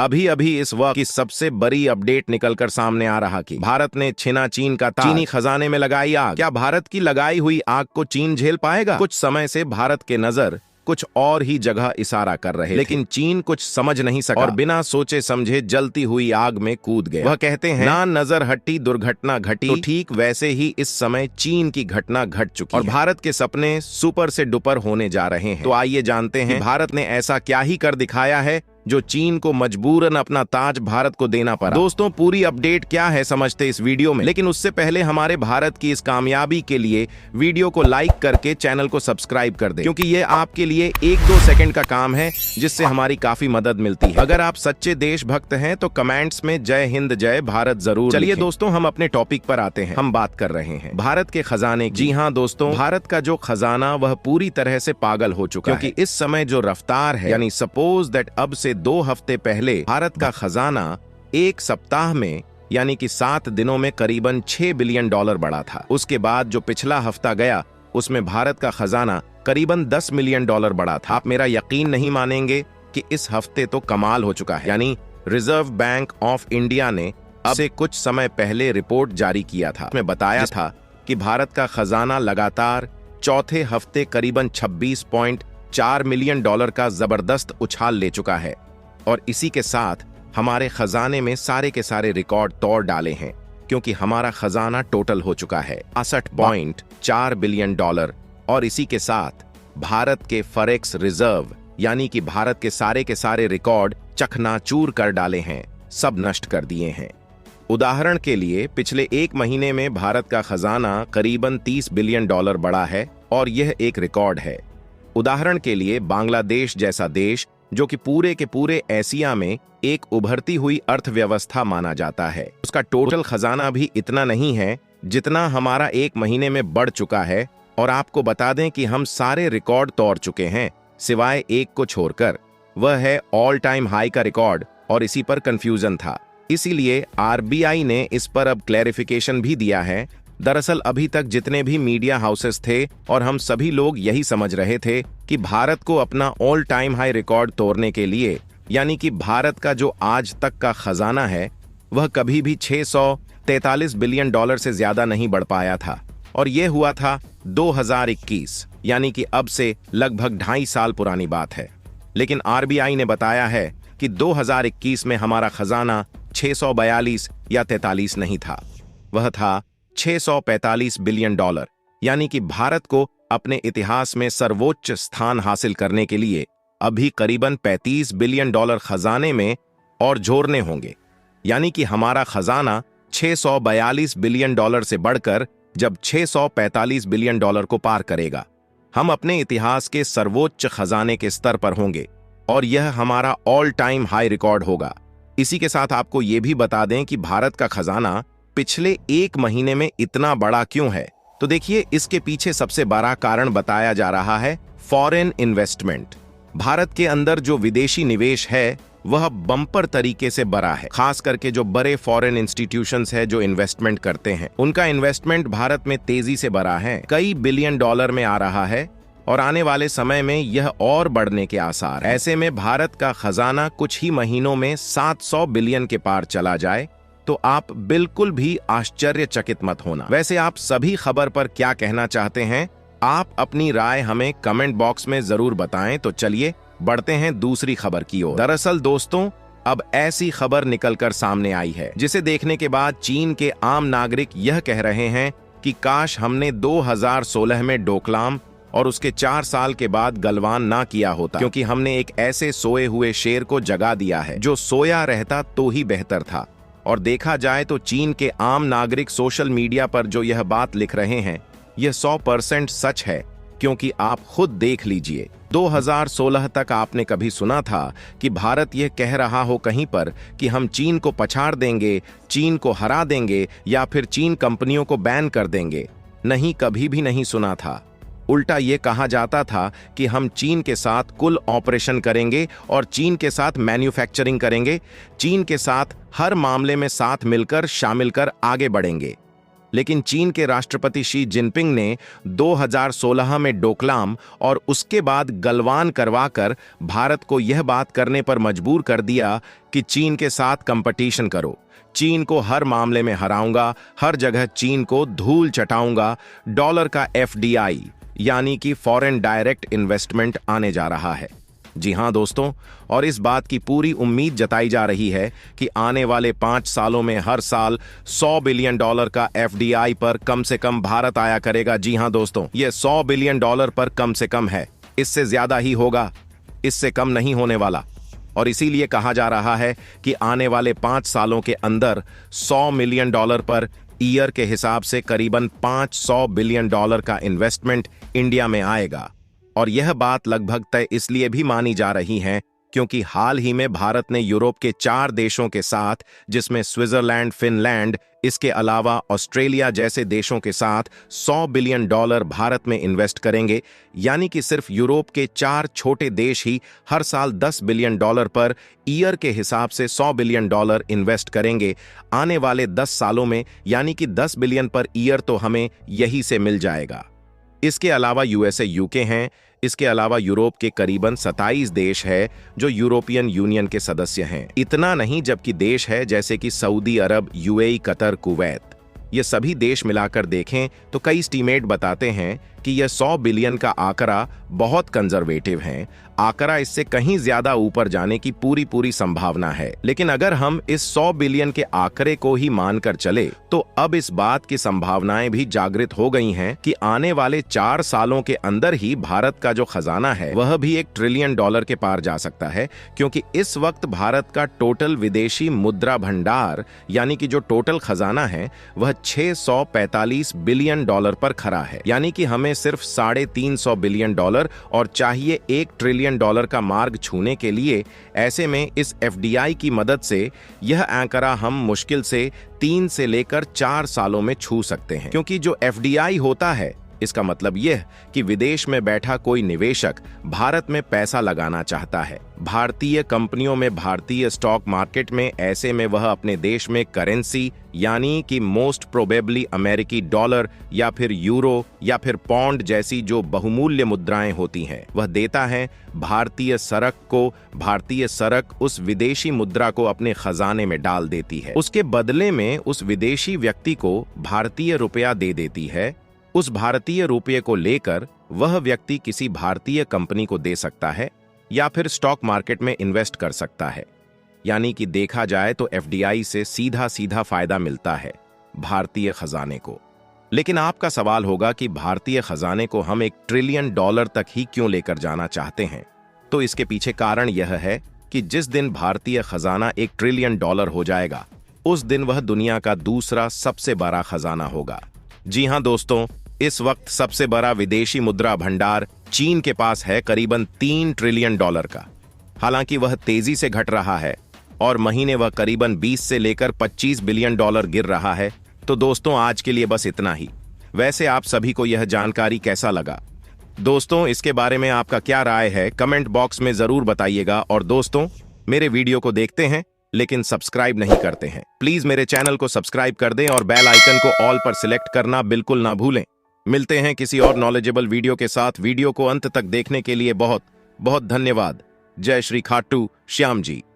अभी अभी इस वक्त की सबसे बड़ी अपडेट निकलकर सामने आ रहा कि भारत ने छीना चीन का ताज, चीनी खजाने में लगाई आग। क्या भारत की लगाई हुई आग को चीन झेल पाएगा? कुछ समय से भारत के नजर कुछ और ही जगह इशारा कर रहे लेकिन चीन कुछ समझ नहीं सका और बिना सोचे समझे जलती हुई आग में कूद गया। वह कहते हैं ना नजर हटी दुर्घटना घटी, तो ठीक वैसे ही इस समय चीन की घटना घट चुकी और भारत के सपने सुपर से डुपर होने जा रहे हैं। तो आइए जानते हैं भारत ने ऐसा क्या ही कर दिखाया है जो चीन को मजबूरन अपना ताज भारत को देना पड़ा। दोस्तों, पूरी अपडेट क्या है समझते इस वीडियो में, लेकिन उससे पहले हमारे भारत की इस कामयाबी के लिए वीडियो को लाइक करके चैनल को सब्सक्राइब कर दें, क्योंकि ये आपके लिए 1-2 सेकंड का काम है जिससे हमारी काफी मदद मिलती है। अगर आप सच्चे देशभक्त हैं तो कमेंट्स में जय हिंद जय भारत जरूर। चलिए दोस्तों, हम अपने टॉपिक पर आते हैं। हम बात कर रहे हैं भारत के खजाने की। जी हाँ दोस्तों, भारत का जो खजाना वह पूरी तरह से पागल हो चुका है, क्योंकि इस समय जो रफ्तार है, यानी सपोज दैट अब से 2 हफ्ते पहले भारत का खजाना एक सप्ताह में यानी कि 7 दिनों में करीबन $6 बिलियन बढ़ा था। उसके बाद जो पिछला हफ्ता गया उसमें भारत का खजाना करीबन $10 मिलियन बढ़ा था। आप मेरा यकीन नहीं मानेंगे कि इस हफ्ते तो कमाल हो चुका है। यानी रिजर्व बैंक ऑफ इंडिया ने अब से कुछ समय पहले रिपोर्ट जारी किया था। उसमें बताया था कि भारत का खजाना लगातार चौथे हफ्ते करीबन $26.4 मिलियन का जबरदस्त उछाल ले चुका है और इसी के साथ हमारे खजाने में सारे के सारे रिकॉर्ड तोड़ डाले हैं, क्योंकि हमारा खजाना टोटल हो चुका है $62.4 बिलियन और इसी के साथ भारत के फॉरेक्स रिजर्व यानी कि भारत के सारे रिकॉर्ड चकनाचूर कर डाले हैं, सब नष्ट कर दिए हैं। उदाहरण के लिए पिछले 1 महीने में भारत का खजाना करीबन $30 बिलियन बढ़ा है और यह एक रिकॉर्ड है। उदाहरण के लिए बांग्लादेश जैसा देश, जो कि पूरे के पूरे एशिया में एक उभरती हुई अर्थव्यवस्था माना जाता है, उसका टोटल खजाना भी इतना नहीं है जितना हमारा 1 महीने में बढ़ चुका है। और आपको बता दें कि हम सारे रिकॉर्ड तोड़ चुके हैं सिवाय एक को छोड़कर, वह है ऑल टाइम हाई का रिकॉर्ड, और इसी पर कंफ्यूजन था। इसीलिए आरबीआई ने इस पर अब क्लैरिफिकेशन भी दिया है। दरअसल अभी तक जितने भी मीडिया हाउसेस थे और हम सभी लोग यही समझ रहे थे कि भारत को अपना ऑल टाइम हाई रिकॉर्ड तोड़ने के लिए, यानी कि भारत का जो आज तक का खजाना है वह कभी भी $643 बिलियन से ज्यादा नहीं बढ़ पाया था, और यह हुआ था 2021, यानी कि अब से लगभग 2.5 साल पुरानी बात है। लेकिन आरबीआई ने बताया है कि 2021 में हमारा खजाना 642 या 43 नहीं था, वह था $645 बिलियन, यानी कि भारत को अपने इतिहास में सर्वोच्च स्थान हासिल करने के लिए अभी करीबन $35 बिलियन खजाने में और जोड़ने होंगे। यानी कि हमारा खजाना $642 बिलियन से बढ़कर जब $645 बिलियन को पार करेगा, हम अपने इतिहास के सर्वोच्च खजाने के स्तर पर होंगे और यह हमारा ऑल टाइम हाई रिकॉर्ड होगा। इसी के साथ आपको यह भी बता दें कि भारत का खजाना पिछले 1 महीने में इतना बड़ा क्यों है। तो देखिए, इसके पीछे सबसे बड़ा कारण बताया जा रहा है फॉरेन इन्वेस्टमेंट। भारत के अंदर जो विदेशी निवेश है वह बम्पर तरीके से बढ़ा है। खास करके जो बड़े फॉरेन इंस्टीट्यूशंस है जो इन्वेस्टमेंट करते हैं, उनका इन्वेस्टमेंट भारत में तेजी से बढ़ा है, कई बिलियन डॉलर में आ रहा है और आने वाले समय में यह और बढ़ने के आसार। ऐसे में भारत का खजाना कुछ ही महीनों में 700 बिलियन के पार चला जाए तो आप बिल्कुल भी आश्चर्यचकित मत होना। वैसे आप सभी खबर पर क्या कहना चाहते हैं, आप अपनी राय हमें कमेंट बॉक्स में जरूर बताएं। तो चलिए बढ़ते हैं दूसरी खबर की ओर। दरअसल दोस्तों, अब ऐसी खबर निकलकर सामने आई है जिसे देखने के बाद चीन के आम नागरिक यह कह रहे हैं कि काश हमने 2016 में डोकलाम और उसके 4 साल के बाद गलवान ना किया होता, क्योंकि हमने एक ऐसे सोए हुए शेर को जगा दिया है जो सोया रहता तो ही बेहतर था। और देखा जाए तो चीन के आम नागरिक सोशल मीडिया पर जो यह बात लिख रहे हैं यह 100% सच है, क्योंकि आप खुद देख लीजिए 2016 तक आपने कभी सुना था कि भारत यह कह रहा हो कहीं पर कि हम चीन को पछाड़ देंगे, चीन को हरा देंगे या फिर चीन कंपनियों को बैन कर देंगे? नहीं, कभी भी नहीं सुना था। उल्टा ये कहा जाता था कि हम चीन के साथ कुल ऑपरेशन करेंगे और चीन के साथ मैन्युफैक्चरिंग करेंगे, चीन के साथ हर मामले में साथ मिलकर शामिल कर आगे बढ़ेंगे। लेकिन चीन के राष्ट्रपति शी जिनपिंग ने 2016 में डोकलाम और उसके बाद गलवान करवाकर भारत को यह बात करने पर मजबूर कर दिया कि चीन के साथ कंपटीशन करो, चीन को हर मामले में हराऊंगा, हर जगह चीन को धूल चटाऊंगा। डॉलर का FDI यानी कि फॉरेन डायरेक्ट इन्वेस्टमेंट आने जा रहा है। जी हां दोस्तों, और इस बात की पूरी उम्मीद जताई जा रही है कि आने वाले 5 सालों में हर साल $100 बिलियन का FDI पर कम से कम भारत आया करेगा। जी हां दोस्तों, यह $100 बिलियन पर कम से कम है, इससे ज्यादा ही होगा, इससे कम नहीं होने वाला। और इसीलिए कहा जा रहा है कि आने वाले 5 सालों के अंदर $100 मिलियन पर ईयर के हिसाब से करीबन $500 बिलियन का इन्वेस्टमेंट इंडिया में आएगा। और यह बात लगभग तय इसलिए भी मानी जा रही है क्योंकि हाल ही में भारत ने यूरोप के 4 देशों के साथ, जिसमें स्विट्जरलैंड, फिनलैंड, इसके अलावा ऑस्ट्रेलिया जैसे देशों के साथ $100 बिलियन भारत में इन्वेस्ट करेंगे। यानी कि सिर्फ यूरोप के 4 छोटे देश ही हर साल $10 बिलियन पर ईयर के हिसाब से $100 बिलियन इन्वेस्ट करेंगे आने वाले 10 सालों में। यानी कि 10 बिलियन पर ईयर तो हमें यही से मिल जाएगा। इसके अलावा USA, UK हैं। इसके अलावा यूरोप के करीबन 27 देश है जो यूरोपियन यूनियन के सदस्य हैं। इतना नहीं, जबकि देश है जैसे कि सऊदी अरब, UAE, कतर, कुवैत, ये सभी देश मिलाकर देखें तो कई एस्टीमेट बताते हैं कि यह $100 बिलियन का आंकड़ा बहुत कंजर्वेटिव है। आंकड़ा इससे कहीं ज्यादा ऊपर जाने की पूरी संभावना है। लेकिन अगर हम इस $100 बिलियन के आंकड़े को ही मानकर चले तो अब इस बात की संभावनाएं भी जागृत हो गई हैं कि आने वाले 4 सालों के अंदर ही भारत का जो खजाना है वह भी $1 ट्रिलियन के पार जा सकता है। क्योंकि इस वक्त भारत का टोटल विदेशी मुद्रा भंडार यानी कि जो टोटल खजाना है वह $645 बिलियन पर खड़ा है। यानी कि हमें सिर्फ $350 बिलियन और चाहिए $1 ट्रिलियन का मार्ग छूने के लिए। ऐसे में इस FDI की मदद से यह आंकड़ा हम मुश्किल से 3 से लेकर 4 सालों में छू सकते हैं। क्योंकि जो FDI होता है इसका मतलब यह कि विदेश में बैठा कोई निवेशक भारत में पैसा लगाना चाहता है, भारतीय कंपनियों में, भारतीय स्टॉक मार्केट में। ऐसे में वह अपने देश में करेंसी यानी कि मोस्ट प्रोबेबली अमेरिकी डॉलर या फिर यूरो या फिर पौंड जैसी जो बहुमूल्य मुद्राएं होती हैं वह देता है भारतीय सरक को। भारतीय सरक उस विदेशी मुद्रा को अपने खजाने में डाल देती है, उसके बदले में उस विदेशी व्यक्ति को भारतीय रुपया दे देती है। उस भारतीय रुपये को लेकर वह व्यक्ति किसी भारतीय कंपनी को दे सकता है या फिर स्टॉक मार्केट में इन्वेस्ट कर सकता है। यानी कि देखा जाए तो FDI से सीधा फायदा मिलता है भारतीय खजाने को। लेकिन आपका सवाल होगा कि भारतीय खजाने को हम $1 ट्रिलियन तक ही क्यों लेकर जाना चाहते हैं? तो इसके पीछे कारण यह है कि जिस दिन भारतीय खजाना $1 ट्रिलियन हो जाएगा उस दिन वह दुनिया का दूसरा सबसे बड़ा खजाना होगा। जी हां दोस्तों, इस वक्त सबसे बड़ा विदेशी मुद्रा भंडार चीन के पास है करीबन $3 ट्रिलियन का। हालांकि वह तेजी से घट रहा है और महीने वह करीबन 20 से लेकर $25 बिलियन गिर रहा है। तो दोस्तों आज के लिए बस इतना ही। वैसे आप सभी को यह जानकारी कैसा लगा? दोस्तों इसके बारे में आपका क्या राय है कमेंट बॉक्स में जरूर बताइएगा। और दोस्तों मेरे वीडियो को देखते हैं लेकिन सब्सक्राइब नहीं करते हैं, प्लीज मेरे चैनल को सब्सक्राइब कर दें और बेल आइकन को ऑल पर सिलेक्ट करना बिल्कुल ना भूलें। मिलते हैं किसी और नॉलेजेबल वीडियो के साथ। वीडियो को अंत तक देखने के लिए बहुत बहुत धन्यवाद। जय श्री खाटू श्याम जी।